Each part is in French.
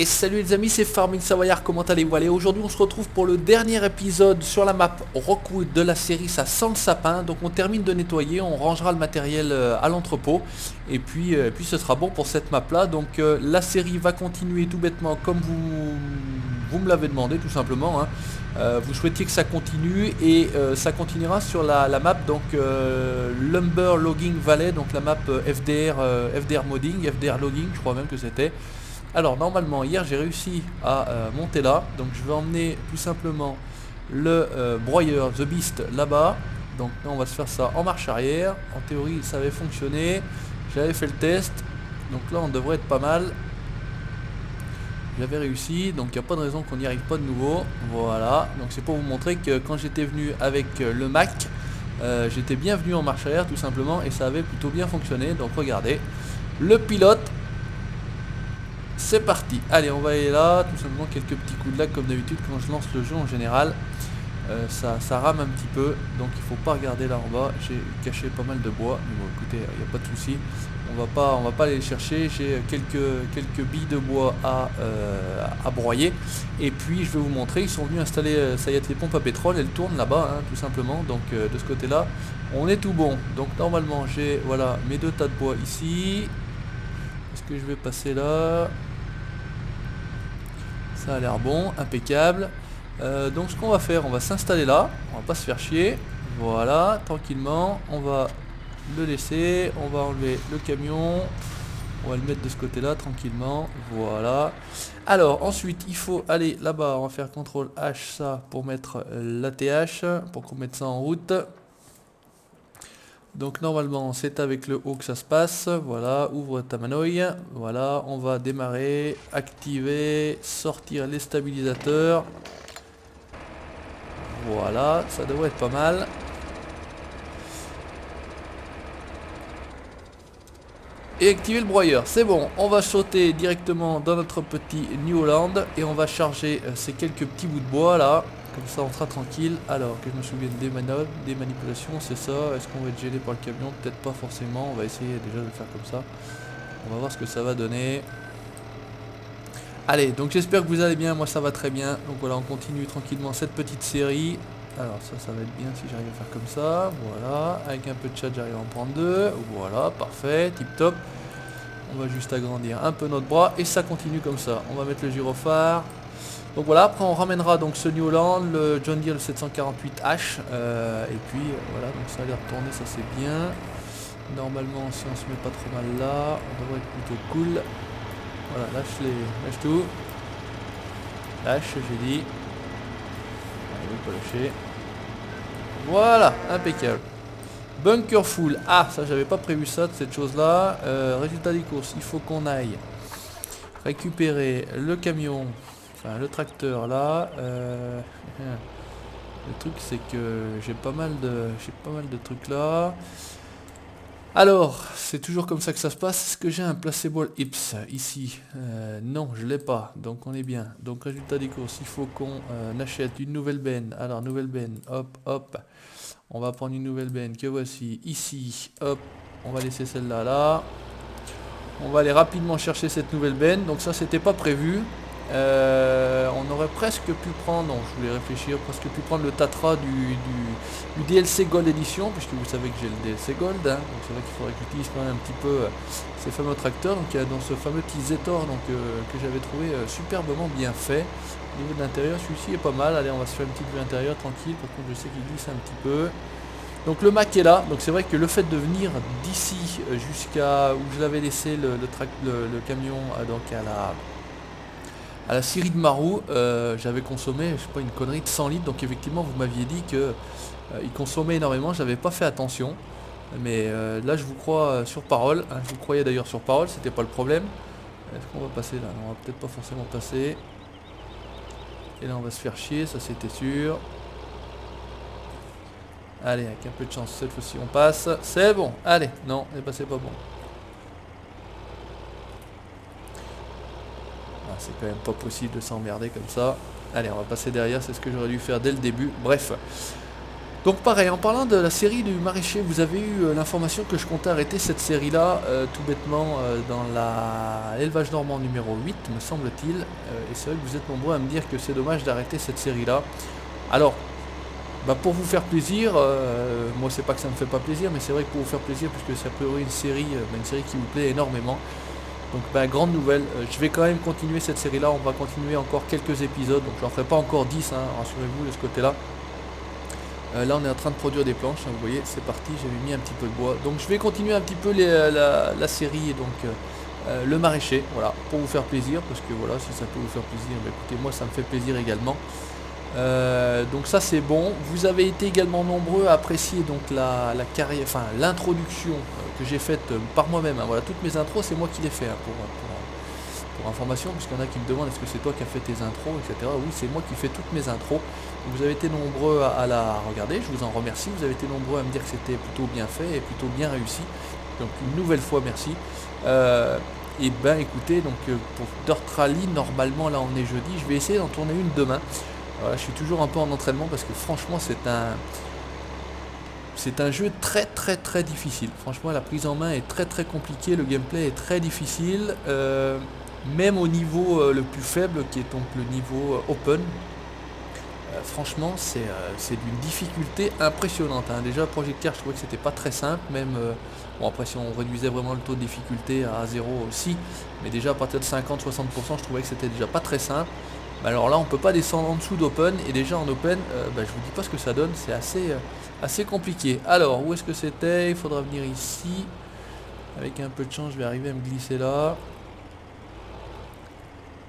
Et salut les amis, c'est Farming Savoyard, comment allez-vous? Allez, aujourd'hui on se retrouve pour le dernier épisode sur la map Rockwood de la série, ça sent le sapin. Donc on termine de nettoyer, on rangera le matériel à l'entrepôt. Et puis ce sera bon pour cette map là. Donc la série va continuer tout bêtement comme vous me l'avez demandé tout simplement, hein. Vous souhaitiez que ça continue et ça continuera sur la map donc Lumber Logging Valley, donc la map FDR Modding, FDR Logging je crois même que c'était. Alors normalement hier j'ai réussi à monter là, donc je vais emmener tout simplement le broyeur The Beast là-bas. Donc là on va se faire ça en marche arrière, en théorie ça avait fonctionné, j'avais fait le test, donc là on devrait être pas mal. J'avais réussi, donc il n'y a pas de raison qu'on n'y arrive pas de nouveau. Voilà, donc c'est pour vous montrer que quand j'étais venu avec le Mac, j'étais bien venu en marche arrière tout simplement et ça avait plutôt bien fonctionné. Donc regardez, le pilote. C'est parti, allez on va aller là, tout simplement quelques petits coups de lag comme d'habitude quand je lance le jeu en général. Ça rame un petit peu, donc il faut pas regarder là en bas, j'ai caché pas mal de bois, mais bon écoutez, il n'y a pas de souci, on va pas aller les chercher, j'ai quelques billes de bois à broyer, et puis je vais vous montrer, ils sont venus installer, ça y est, les pompes à pétrole, elles tournent là-bas, hein, tout simplement, donc de ce côté-là, on est tout bon. Donc normalement j'ai, voilà, mes deux tas de bois ici, est-ce que je vais passer là? Ça a l'air bon, impeccable. Donc ce qu'on va faire, on va s'installer là, on va pas se faire chier. Voilà, tranquillement, on va le laisser, on va enlever le camion, on va le mettre de ce côté là tranquillement. Voilà. Alors ensuite il faut aller là-bas, on va faire CTRL H ça pour mettre l'ATH, pour qu'on mette ça en route. Donc normalement c'est avec le haut que ça se passe. Voilà, ouvre ta manouille. Voilà, on va démarrer, activer, sortir les stabilisateurs. Voilà, ça devrait être pas mal. Et activer le broyeur, c'est bon. On va sauter directement dans notre petit New Holland et on va charger ces quelques petits bouts de bois là. Comme ça on sera tranquille. Alors que je me souvienne des manœuvres, des manipulations, c'est ça. Est-ce qu'on va être gêné par le camion? Peut-être pas forcément. On va essayer déjà de le faire comme ça. On va voir ce que ça va donner. Allez, donc j'espère que vous allez bien. Moi ça va très bien. Donc voilà, on continue tranquillement cette petite série. Alors ça va être bien si j'arrive à faire comme ça. Voilà, avec un peu de chat j'arrive à en prendre deux. Voilà, parfait, tip top. On va juste agrandir un peu notre bras et ça continue comme ça. On va mettre le gyrophare. Donc voilà, après on ramènera donc ce New Holland, le John Deere 748H, et puis voilà, donc ça a l'air de tourner, ça c'est bien. Normalement si on se met pas trop mal là, on devrait être plutôt cool. Voilà, lâche tout. Lâche, j'ai dit. Allez, on peut lâcher. Voilà, impeccable. Bunker full, ah ça j'avais pas prévu ça de cette chose là. Résultat des courses, il faut qu'on aille récupérer le camion. Enfin, le tracteur là, le truc c'est que j'ai pas mal de trucs là. Alors, c'est toujours comme ça que ça se passe. Est-ce que j'ai un Placeable Ips ici? Non, je l'ai pas, donc on est bien. Donc résultat des courses, il faut qu'on achète une nouvelle benne. Alors nouvelle benne, hop, hop. On va prendre une nouvelle benne que voici ici, hop. On va laisser celle-là là. On va aller rapidement chercher cette nouvelle benne. Donc ça c'était pas prévu. On aurait presque pu prendre, non je voulais réfléchir, presque pu prendre le Tatra du DLC Gold Edition, puisque vous savez que j'ai le DLC Gold, hein, donc c'est vrai qu'il faudrait que j'utilise quand même un petit peu ces fameux tracteurs. Donc il y a dans ce fameux petit Zetor donc, que j'avais trouvé superbement bien fait. Au niveau de l'intérieur, celui-ci est pas mal. Allez, on va se faire une petite vue intérieure tranquille, par contre je sais qu'il glisse un petit peu. Donc le Mac est là, donc c'est vrai que le fait de venir d'ici jusqu'à où je l'avais laissé le camion donc à la scierie de Marou, j'avais consommé, je sais pas, une connerie de 100 litres, donc effectivement vous m'aviez dit que il consommait énormément, j'avais pas fait attention, mais là je vous crois sur parole, hein, je vous croyais d'ailleurs sur parole, c'était pas le problème. Est-ce qu'on va passer là? Non, on va peut-être pas forcément passer. Et là on va se faire chier, ça c'était sûr. Allez, avec un peu de chance, cette fois-ci on passe, c'est bon, allez, non, c'est pas bon. C'est quand même pas possible de s'emmerder comme ça. Allez, on va passer derrière, c'est ce que j'aurais dû faire dès le début. Bref. Donc pareil, en parlant de la série du maraîcher, vous avez eu l'information que je comptais arrêter cette série-là, tout bêtement, dans l'élevage normand numéro 8, me semble-t-il. Et c'est vrai que vous êtes nombreux à me dire que c'est dommage d'arrêter cette série-là. Alors, bah, pour vous faire plaisir, moi c'est pas que ça me fait pas plaisir, mais c'est vrai que pour vous faire plaisir, puisque c'est a priori une série qui vous plaît énormément. Donc bah, grande nouvelle, je vais quand même continuer cette série-là, on va continuer encore quelques épisodes, donc j'en ferai pas encore 10, hein, rassurez-vous de ce côté-là. Là on est en train de produire des planches, hein, vous voyez, c'est parti, j'avais mis un petit peu de bois. Donc je vais continuer un petit peu la série, donc le maraîcher, voilà, pour vous faire plaisir, parce que voilà, si ça peut vous faire plaisir, bah, écoutez, moi ça me fait plaisir également. Donc ça c'est bon. Vous avez été également nombreux à apprécier donc la carrière, enfin l'introduction que j'ai faite par moi-même, hein. Voilà, toutes mes intros c'est moi qui les fais, hein, pour information, puisqu'il y en a qui me demandent est-ce que c'est toi qui as fait tes intros, etc. Oui, c'est moi qui fais toutes mes intros. Donc, vous avez été nombreux à la regarder, je vous en remercie. Vous avez été nombreux à me dire que c'était plutôt bien fait et plutôt bien réussi. Donc une nouvelle fois merci. Et ben écoutez, donc pour Dirt Rally, normalement là on est jeudi, je vais essayer d'en tourner une demain. Voilà, je suis toujours un peu en entraînement parce que franchement c'est un jeu très difficile. Franchement la prise en main est très compliquée, le gameplay est très difficile, même au niveau le plus faible qui est donc le niveau open. Franchement c'est d'une difficulté impressionnante, hein. Déjà Projectaire je trouvais que c'était pas très simple, même bon après si on réduisait vraiment le taux de difficulté à 0 aussi, mais déjà à partir de 50-60% je trouvais que c'était déjà pas très simple. Alors là on peut pas descendre en dessous d'open, et déjà en open je vous dis pas ce que ça donne, c'est assez compliqué. Alors où est-ce que c'était? Il faudra venir ici, avec un peu de chance je vais arriver à me glisser là.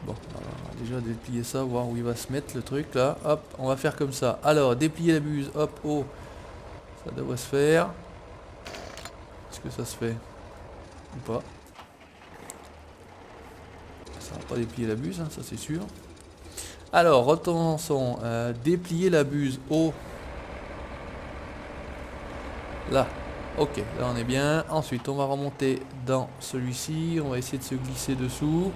Bon, on va déjà déplier ça, voir où il va se mettre le truc là. Hop, on va faire comme ça. Alors déplier la buse, hop, oh, ça doit se faire. Est-ce que ça se fait ou pas? Ça va pas déplier la buse, hein, ça c'est sûr. Alors, recommençons. Déplier la buse haut. Là. Ok, là on est bien. Ensuite, on va remonter dans celui-ci. On va essayer de se glisser dessous.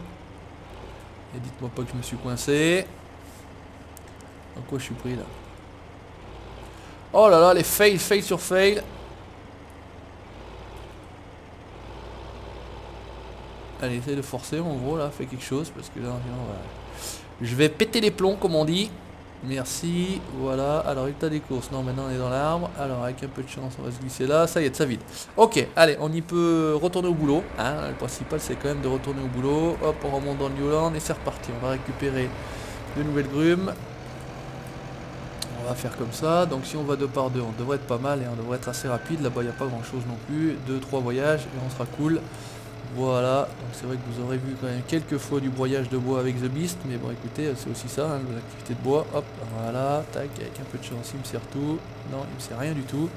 Et dites-moi pas que je me suis coincé. Dans quoi je suis pris là? Oh là là, les fails sur fail. Allez, essaye de forcer en gros là, fais quelque chose. Parce que là, voilà. Je vais péter les plombs comme on dit. Merci, voilà. Alors résultat des courses, non maintenant on est dans l'arbre. Alors avec un peu de chance on va se glisser là. Ça y est, ça vide. Ok, allez, on y peut retourner au boulot, hein. Le principal c'est quand même de retourner au boulot. Hop, on remonte dans le Newland et c'est reparti. On va récupérer de nouvelles grumes. On va faire comme ça. Donc si on va 2 par 2 on devrait être pas mal et on devrait être assez rapide. Là-bas il n'y a pas grand chose non plus. 2-3 voyages et on sera cool. Voilà, donc c'est vrai que vous aurez vu quand même quelques fois du broyage de bois avec The Beast, mais bon écoutez, c'est aussi ça, hein, l'activité de bois. Hop, voilà, tac, avec un peu de chance, il me sert tout. Non, il me sert rien du tout.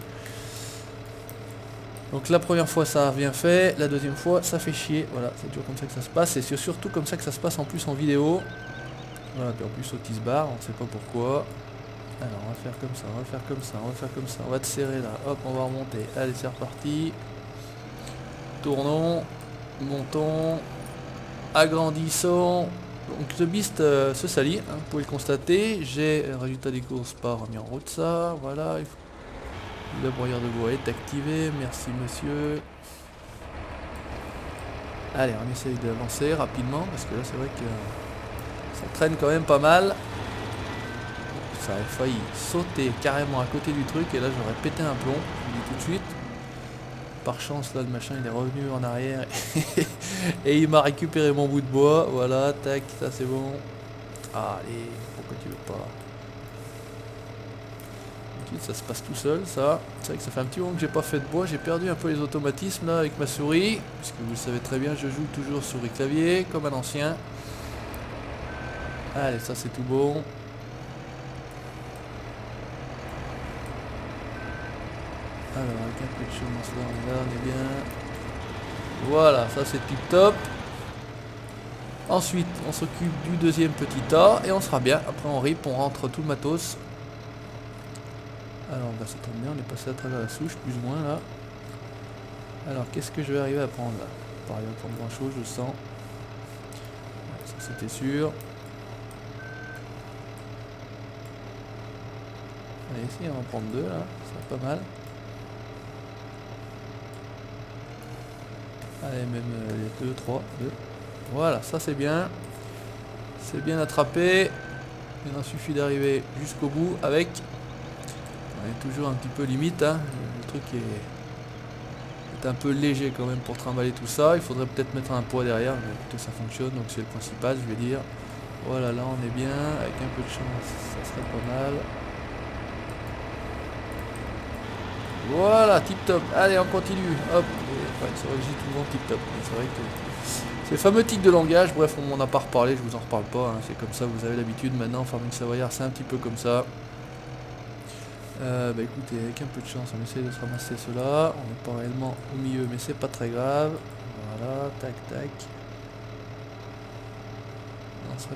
Donc la première fois ça a bien fait, la deuxième fois ça fait chier. Voilà, c'est toujours comme ça que ça se passe, et c'est surtout comme ça que ça se passe en plus en vidéo. Voilà, puis en plus Otis barre, on ne sait pas pourquoi. Alors on va faire comme ça, on va faire comme ça, on va faire comme ça, on va te serrer là, hop, on va remonter. Allez, c'est reparti. Tournons. Montons, agrandissons. Donc The Beast se salit, hein, vous pouvez le constater. J'ai un résultat des courses pas remis en route, ça, voilà. Le broyeur de bois est activé, merci monsieur. Allez, on essaye d'avancer rapidement, parce que là c'est vrai que ça traîne quand même pas mal. Ça a failli sauter carrément à côté du truc, et là j'aurais pété un plomb, je vous dis tout de suite. Par chance là le machin il est revenu en arrière et il m'a récupéré mon bout de bois. Voilà, tac, ça c'est bon. Ah, allez, pourquoi tu veux pas? Ensuite ça se passe tout seul ça. C'est vrai que ça fait un petit moment que j'ai pas fait de bois. J'ai perdu un peu les automatismes là avec ma souris, puisque vous le savez très bien, je joue toujours souris clavier comme un ancien. Allez, ça c'est tout bon. Alors avec un peu de chance là, on est bien. Voilà, ça c'est tip top. Ensuite on s'occupe du deuxième petit tas et on sera bien. Après on rip, on rentre tout le matos. Alors bah, ça tombe bien, on est passé à travers la souche plus ou moins là. Alors qu'est-ce que je vais arriver à prendre là? Pas arriver à prendre grand chose, je sens. Ouais, ça c'était sûr. Allez, si, on va en prendre 2 là, c'est pas mal. Allez, même les 2, 3, 2. Voilà, ça c'est bien. C'est bien attrapé. Il en suffit d'arriver jusqu'au bout avec. On est toujours un petit peu limite, hein. Le truc est un peu léger quand même pour trimballer tout ça. Il faudrait peut-être mettre un poids derrière, mais écoutez, ça fonctionne, donc c'est le principal, je vais dire. Voilà, là on est bien, avec un peu de chance, ça serait pas mal. Voilà, tip top. Allez, on continue. Hop. Ouais, c'est vrai que je dis tout le monde tip top. C'est vrai que c'est le fameux tic de langage. Bref, on m'en a pas reparlé, je vous en reparle pas. Hein. C'est comme ça, vous avez l'habitude maintenant. Farming Savoyard, c'est un petit peu comme ça. Bah écoutez, avec un peu de chance, on essaye de se ramasser cela. On n'est pas réellement au milieu, mais c'est pas très grave. Voilà, tac, tac. On serait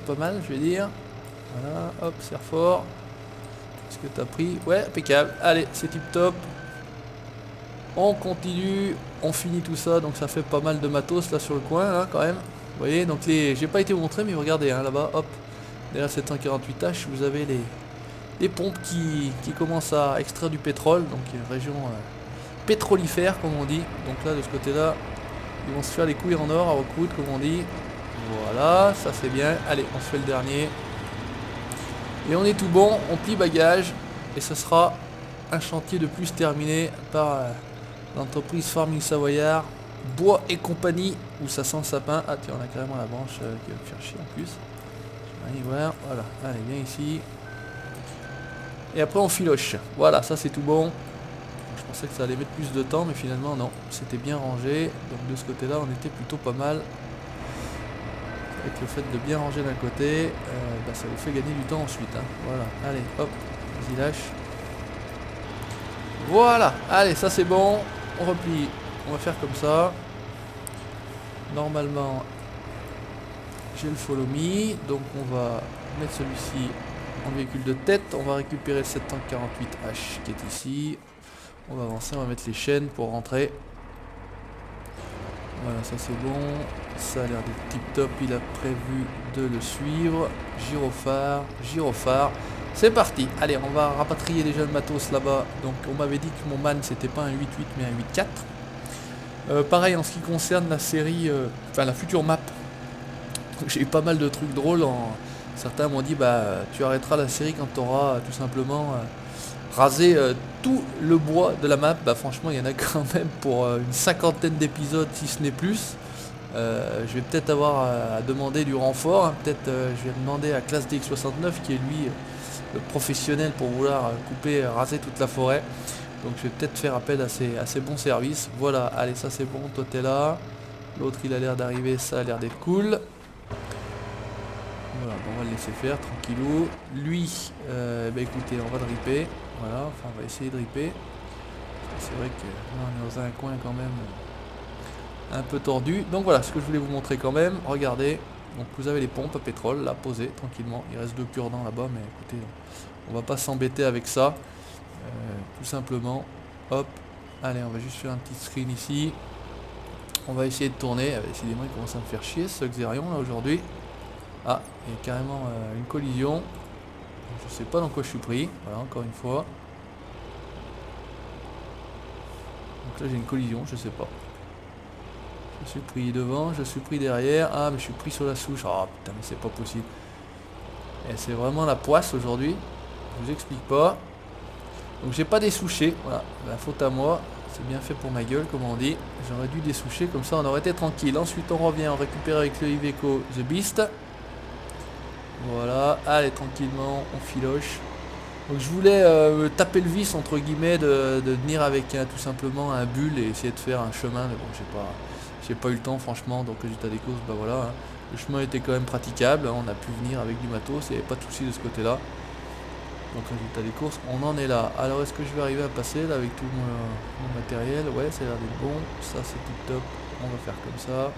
pas mal, je vais dire. Voilà, hop, serre fort. Qu'est-ce que t'as pris? Ouais, impeccable. Allez, c'est tip top. On continue, on finit tout ça, donc ça fait pas mal de matos là sur le coin, là quand même. Vous voyez, donc j'ai pas été vous montrer, mais regardez, hein, là-bas, hop, derrière cette 148H, vous avez les pompes qui commencent à extraire du pétrole, donc il y a une région pétrolifère, comme on dit. Donc là, de ce côté-là, ils vont se faire les couilles en or à recruter, comme on dit. Voilà, ça c'est bien. Allez, on se fait le dernier. Et on est tout bon, on plie bagage, et ce sera un chantier de plus terminé par l'entreprise Farming Savoyard, Bois et compagnie, où ça sent le sapin. Ah tiens, on a carrément la branche qui va me faire chier en plus. Je vais y voir, voilà, allez, viens ici. Et après on filoche. Voilà, ça c'est tout bon. Je pensais que ça allait mettre plus de temps, mais finalement non, c'était bien rangé. Donc de ce côté-là, on était plutôt pas mal. Avec le fait de bien ranger d'un côté, bah, ça vous fait gagner du temps ensuite. Hein. Voilà, allez, hop, vas-y lâche. Voilà, allez, ça c'est bon. On replie, on va faire comme ça. Normalement, j'ai le follow me, donc on va mettre celui-ci en véhicule de tête. On va récupérer le 748H qui est ici. On va avancer, on va mettre les chaînes pour rentrer. Voilà, ça c'est bon. Ça a l'air d'être tip top. Il a prévu de le suivre. Gyrophare. C'est parti. Allez, on va rapatrier déjà le matos là-bas. Donc on m'avait dit que mon man c'était pas un 8.8 mais un 8.4. Pareil en ce qui concerne la série, enfin la future map. J'ai eu pas mal de trucs drôles. Certains m'ont dit bah tu arrêteras la série quand tu auras tout simplement rasé tout le bois de la map. Bah franchement il y en a quand même pour une cinquantaine d'épisodes si ce n'est plus. Je vais peut-être avoir à demander du renfort. Hein. Peut-être je vais demander à Classe DX69 qui est lui le professionnel pour vouloir couper, raser toute la forêt. Donc je vais peut-être faire appel à ces bons services. Voilà, allez ça c'est bon, toi t'es là. L'autre il a l'air d'arriver, ça a l'air d'être cool. Voilà, bon, on va le laisser faire, tranquillou. Lui, bah écoutez, on va dripper. Voilà, enfin on va essayer de dripper. C'est vrai que là on est dans un coin quand même un peu tordu. Donc voilà ce que je voulais vous montrer quand même. Regardez, donc vous avez les pompes à pétrole là posées tranquillement. Il reste 2 cure-dents là-bas, mais écoutez, on va pas s'embêter avec ça. Tout simplement, hop, allez, on va juste faire un petit screen ici. On va essayer de tourner. Décidément, il commence à me faire chier ce Xerion là aujourd'hui. Ah, il y a carrément une collision. Je sais pas dans quoi je suis pris. Voilà, encore une fois. Donc là, j'ai une collision, je sais pas. Je suis pris devant, je suis pris derrière. Ah, mais je suis pris sur la souche. Ah, putain, mais c'est pas possible. Et c'est vraiment la poisse aujourd'hui. Je vous explique pas. Donc j'ai pas dessouché. Voilà, la faute à moi. C'est bien fait pour ma gueule, comme on dit. J'aurais dû dessoucher, comme ça on aurait été tranquille. Ensuite, on revient, on récupère avec le Iveco The Beast. Voilà, allez, tranquillement, on filoche. Donc je voulais taper le vice, entre guillemets, de venir avec tout simplement un bulle et essayer de faire un chemin. Mais bon, j'ai pas eu le temps, franchement. Donc résultat des courses, bah voilà. Hein. Le chemin était quand même praticable. Hein. On a pu venir avec du matos, il n'y avait pas de souci de ce côté-là. Donc résultat des courses, on en est là. Alors est-ce que je vais arriver à passer là avec tout mon matériel? Ouais, ça a l'air d'être bon. Ça c'est tip top. On va faire comme ça.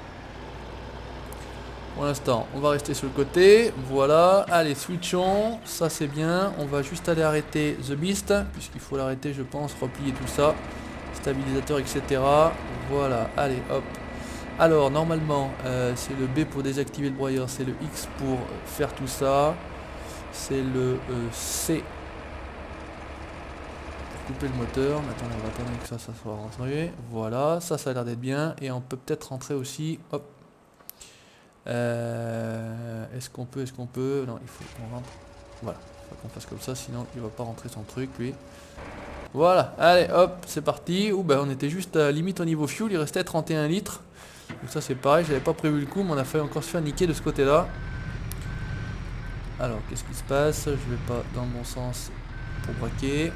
Pour l'instant, on va rester sur le côté. Voilà. Allez, switchons. Ça c'est bien. On va juste aller arrêter The Beast. Puisqu'il faut l'arrêter, je pense. Replier tout ça. Stabilisateur, etc. Voilà. Allez, hop. Alors, normalement, c'est le B pour désactiver le broyeur. C'est le X pour faire tout ça. C'est le C couper le moteur. Maintenant on va attendre que ça soit rentré. Voilà, ça a l'air d'être bien. Et on peut peut-être rentrer aussi. Hop. Est-ce qu'on peut Non, il faut qu'on rentre. Voilà, il faut qu'on fasse comme ça, sinon il va pas rentrer son truc lui. Voilà, allez hop, c'est parti. Ouh bah on était juste à limite au niveau fuel, il restait 31 litres. Donc ça c'est pareil, j'avais pas prévu le coup, mais on a failli encore se faire niquer de ce côté là. Alors qu'est-ce qui se passe? Je vais pas dans le bon sens pour braquer.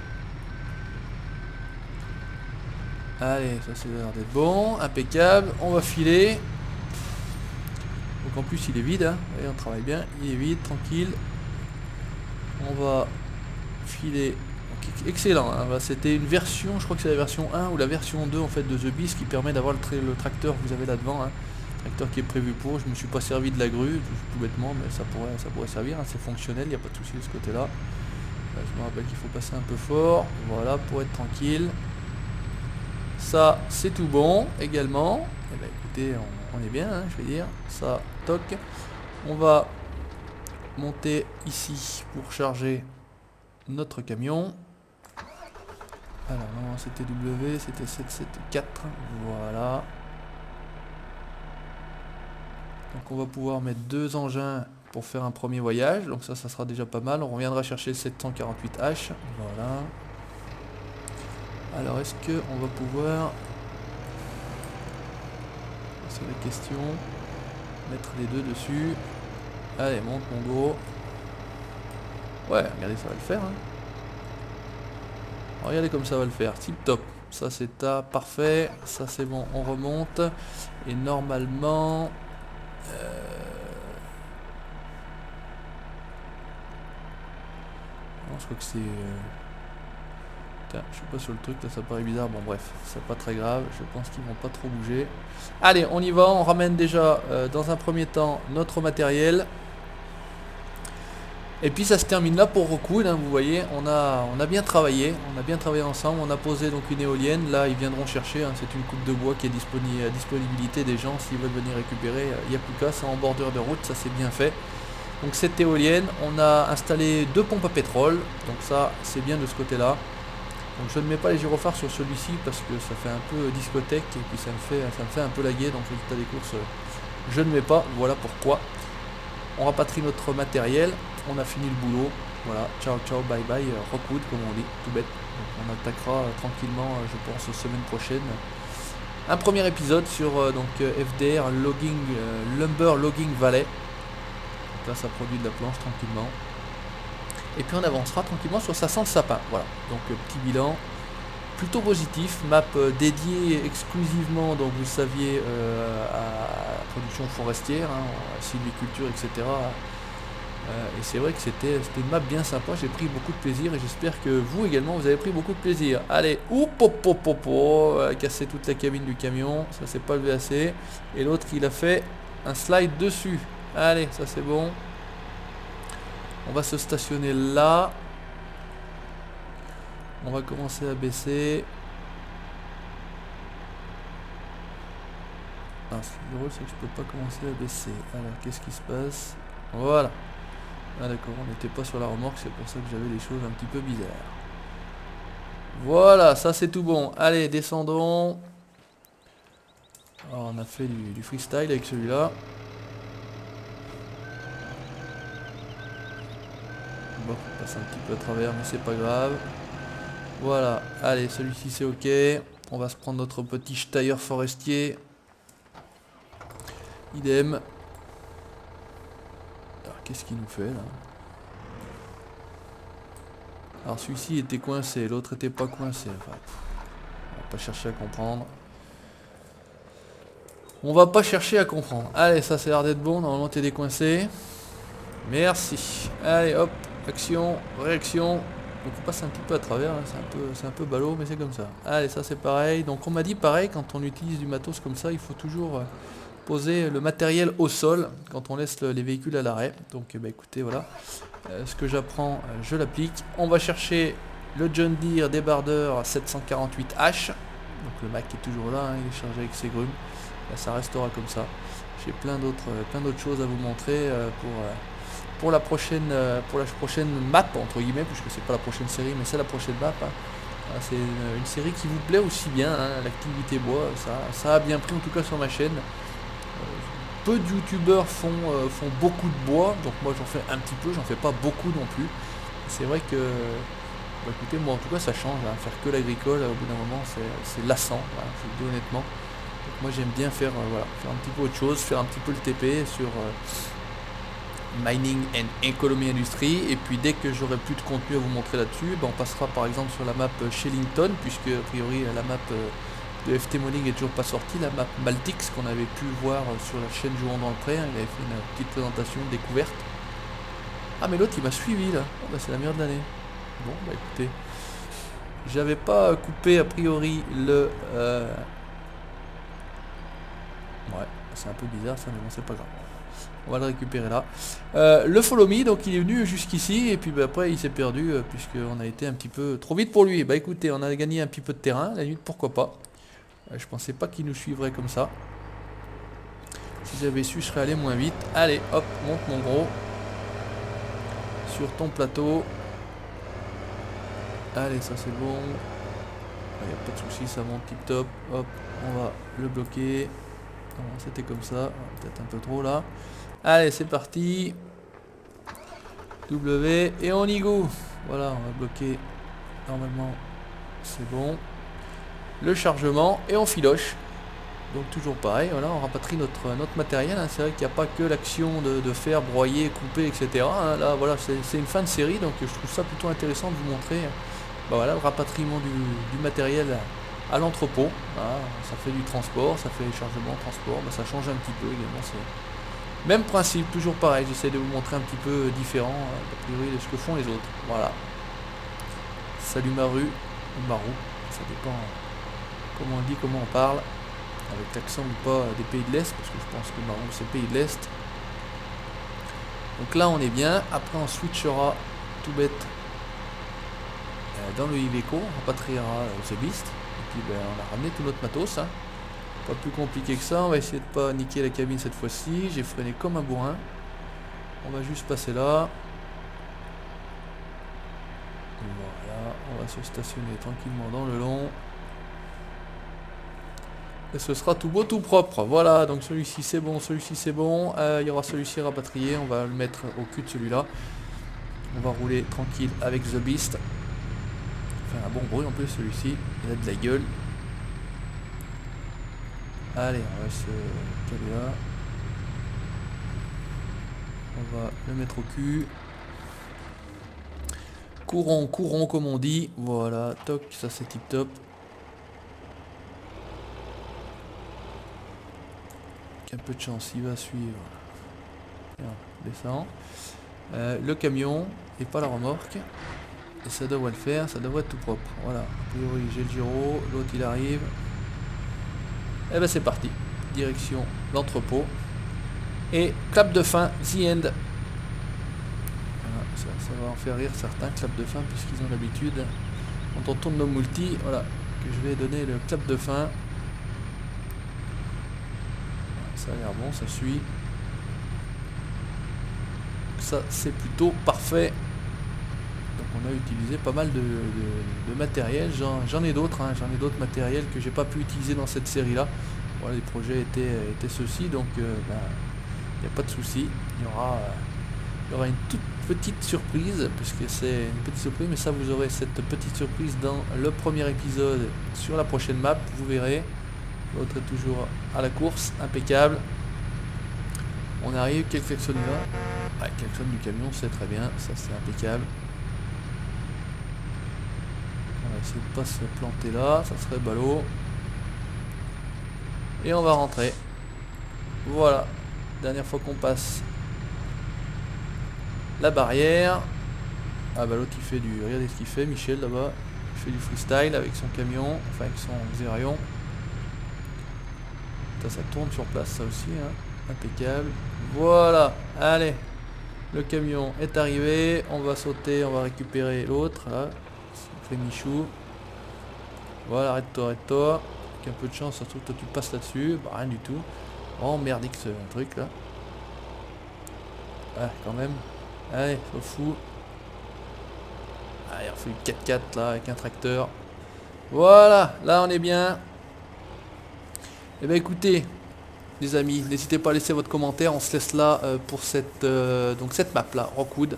Allez, ça c'est l'air d'être bon, impeccable, on va filer. Donc en plus il est vide, hein. Et on travaille bien, il est vide, tranquille. On va filer. Donc, excellent, hein. Bah, c'était une version, je crois que c'est la version 1 ou la version 2 en fait de The Beast qui permet d'avoir le tracteur que vous avez là devant, hein. Tracteur qui est prévu pour. Je me suis pas servi de la grue tout bêtement, mais ça pourrait servir, hein. C'est fonctionnel, il n'y a pas de souci de ce côté là. Je me rappelle qu'il faut passer un peu fort, voilà, pour être tranquille. Ça c'est tout bon également. Et bah écoutez, on est bien, hein, je vais dire. Ça, toc. On va monter ici pour charger notre camion. Alors non, c'était W, c'était 774. Voilà. Donc on va pouvoir mettre 2 engins pour faire un premier voyage. Donc ça sera déjà pas mal. On reviendra chercher le 748H. Voilà. Alors est-ce que on va pouvoir... C'est la question. Mettre les deux dessus. Allez, monte mon gros. Ouais, regardez, ça va le faire. Hein. Regardez comme ça va le faire. Tip top. Ça c'est parfait. Ça c'est bon, on remonte. Et normalement... Non, je crois que c'est... Tiens, je suis pas sur le truc, là ça paraît bizarre. Bon bref, c'est pas très grave. Je pense qu'ils vont pas trop bouger. Allez, on y va. On ramène déjà dans un premier temps notre matériel. Et puis ça se termine là pour Rockwood, hein, vous voyez, on a bien travaillé, ensemble, on a posé donc une éolienne, là ils viendront chercher, hein, c'est une coupe de bois qui est à disponibilité des gens s'ils veulent venir récupérer, il n'y a plus qu'à, c'est en bordure de route, ça c'est bien fait. Donc cette éolienne, on a installé 2 pompes à pétrole, donc ça c'est bien de ce côté là. Donc je ne mets pas les gyrophares sur celui-ci parce que ça fait un peu discothèque et puis ça me fait un peu laguer, donc résultat des courses je ne mets pas, voilà pourquoi. On rapatrie notre matériel, on a fini le boulot, voilà, ciao ciao, bye bye, Rockwood comme on dit, tout bête. Donc on attaquera tranquillement, je pense, semaine prochaine. Un premier épisode sur FDR Logging, Lumber Logging Valley. Donc là ça produit de la planche tranquillement. Et puis on avancera tranquillement sur 500 sapins, voilà. Donc petit bilan plutôt positif, map dédiée exclusivement, donc vous saviez, à la production forestière, hein, sylviculture, etc. Et c'est vrai que c'était une map bien sympa, j'ai pris beaucoup de plaisir et j'espère que vous également vous avez pris beaucoup de plaisir. Allez, casser toute la cabine du camion, ça c'est pas levé assez. Et l'autre il a fait un slide dessus. Allez, ça c'est bon. On va se stationner là. On va commencer à baisser. Ah, ce qui est drôle, c'est que je peux pas commencer à baisser. Alors, qu'est-ce qui se passe? Voilà. Ah d'accord, on n'était pas sur la remorque, c'est pour ça que j'avais des choses un petit peu bizarres. Voilà, ça c'est tout bon. Allez, descendons. Alors, on a fait du freestyle avec celui-là. Bon, on passe un petit peu à travers, mais c'est pas grave. Voilà, allez, celui-ci c'est ok. On va se prendre notre petit Steyr forestier. Idem. Alors, qu'est-ce qu'il nous fait là? Alors celui-ci était coincé, l'autre était pas coincé. Enfin, on va pas chercher à comprendre. On va pas chercher à comprendre. Allez, ça c'est l'air d'être bon, normalement t'es décoincé. Merci. Allez hop, action, réaction. Donc on passe un petit peu à travers, hein. C'est un peu ballot, mais c'est comme ça. Allez, ça c'est pareil. Donc on m'a dit pareil, quand on utilise du matos comme ça, il faut toujours poser le matériel au sol quand on laisse les véhicules à l'arrêt. Donc bah, écoutez, voilà. Ce que j'apprends, je l'applique. On va chercher le John Deere débardeur 748H. Donc le Mac est toujours là, hein, il est chargé avec ses grumes. Là, ça restera comme ça. J'ai plein d'autres choses à vous montrer pour la prochaine map entre guillemets, puisque c'est pas la prochaine série mais c'est la prochaine map, hein. Voilà, c'est une série qui vous plaît aussi bien, hein, l'activité bois, ça a bien pris en tout cas sur ma chaîne. Peu de youtubeurs font beaucoup de bois, donc moi j'en fais un petit peu, j'en fais pas beaucoup non plus. C'est vrai que, bah, écoutez, moi en tout cas ça change, hein, faire que l'agricole, au bout d'un moment c'est lassant, voilà, je vous le dis honnêtement. Donc moi j'aime bien faire, voilà, faire un petit peu autre chose, faire un petit peu le TP sur Mining and Economy Industry, et puis dès que j'aurai plus de contenu à vous montrer là-dessus, on passera par exemple sur la map Shellington, puisque a priori la map de FT Mining est toujours pas sortie, la map Maltix qu'on avait pu voir sur la chaîne Jouant dans le Pré, hein, il avait fait une petite présentation découverte. Ah mais l'autre il m'a suivi là, oh, bah, c'est la meilleure de l'année. Bon bah écoutez, j'avais pas coupé a priori le... Ouais, c'est un peu bizarre ça, mais bon c'est pas grave. On va le récupérer là. Le follow me, donc il est venu jusqu'ici et puis bah, après il s'est perdu puisqu'on a été un petit peu trop vite pour lui. Bah écoutez, on a gagné un petit peu de terrain, la nuit pourquoi pas. Je pensais pas qu'il nous suivrait comme ça. Si j'avais su, je serais allé moins vite. Allez, hop, monte mon gros. Sur ton plateau. Allez, ça c'est bon. Il n'y a pas de souci, ça monte tip top. Hop, on va le bloquer. C'était comme ça, peut-être un peu trop là. Allez, c'est parti. W et on y go. Voilà, on va bloquer. Normalement, c'est bon. Le chargement et on filoche. Donc toujours pareil, voilà, on rapatrie notre matériel. Hein. C'est vrai qu'il n'y a pas que l'action de faire, broyer, couper, etc. Hein. Là, voilà, c'est une fin de série, donc je trouve ça plutôt intéressant de vous montrer. Bah, voilà, le rapatriement du matériel à l'entrepôt. Voilà, ça fait du transport, ça fait chargement, transport. Bah, ça change un petit peu également. Même principe, toujours pareil, j'essaie de vous montrer un petit peu différent a priori de ce que font les autres. Voilà. Salut Maru, ou Marou, ça dépend comment on dit, comment on parle, avec l'accent ou pas des pays de l'Est, parce que je pense que Marou c'est pays de l'Est. Donc là on est bien, après on switchera tout bête dans le Iveco, on rapatriera The Beast, et puis ben, on a ramené tout notre matos. Hein. Pas plus compliqué que ça, on va essayer de pas niquer la cabine cette fois-ci. J'ai freiné comme un bourrin. On va juste passer là. Voilà, on va se stationner tranquillement dans le long. Et ce sera tout beau, tout propre. Voilà, donc celui-ci c'est bon, celui-ci c'est bon. Il y aura celui-ci rapatrié, on va le mettre au cul de celui-là. On va rouler tranquille avec The Beast. Enfin un bon bruit en plus celui-ci, il a de la gueule. Allez, on va se caler là. On va le mettre au cul. Courons, courons comme on dit. Voilà, toc, ça c'est tip top. Avec un peu de chance, il va suivre. On descend. Le camion et pas la remorque. Et ça devrait le faire, ça devrait être tout propre. Voilà, a priori j'ai le gyro, l'autre il arrive. Et ben c'est parti. Direction l'entrepôt. Et clap de fin, the end. Voilà, ça va en faire rire certains, clap de fin, puisqu'ils ont l'habitude. Quand on tourne nos multi, voilà, que je vais donner le clap de fin. Ça a l'air bon, ça suit. Ça c'est plutôt parfait. Donc on a utilisé pas mal de matériel. J'en ai d'autres, hein, j'en ai d'autres matériels que j'ai pas pu utiliser dans cette série là. Voilà, les projets étaient ceux-ci, donc il n'y a pas de souci. Il y aura une toute petite surprise, puisque c'est une petite surprise, mais ça vous aurez cette petite surprise dans le premier épisode sur la prochaine map, vous verrez. L'autre est toujours à la course, impeccable. On arrive, quel klaxon il va? Ouais, klaxon du camion, c'est très bien, ça c'est impeccable. On va essayer de pas se planter là, ça serait ballot. Et on va rentrer. Voilà, dernière fois qu'on passe la barrière. Ah bah l'autre il fait du... Regardez ce qu'il fait, Michel là-bas. Il fait du freestyle avec son camion, enfin avec son Xerion. Ça tourne sur place ça aussi, hein. Impeccable. Voilà, allez. Le camion est arrivé. On va sauter, on va récupérer l'autre là. C'est Michou. Voilà, arrête-toi, arrête-toi. Avec un peu de chance, surtout que toi tu passes là-dessus. Bah rien du tout. Oh merdique ce truc là. Ah quand même. Allez, faut fou. Ah, il refait le 4x4 là avec un tracteur. Voilà, là on est bien. Eh bien écoutez, les amis, n'hésitez pas à laisser votre commentaire. On se laisse là pour cette map là, Rockwood.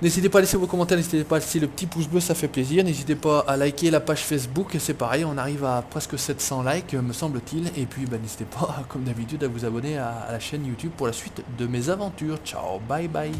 N'hésitez pas à laisser vos commentaires, n'hésitez pas à laisser le petit pouce bleu, ça fait plaisir. N'hésitez pas à liker la page Facebook, c'est pareil, on arrive à presque 700 likes, me semble-t-il. Et puis n'hésitez pas, comme d'habitude, à vous abonner à la chaîne YouTube pour la suite de mes aventures. Ciao, bye bye.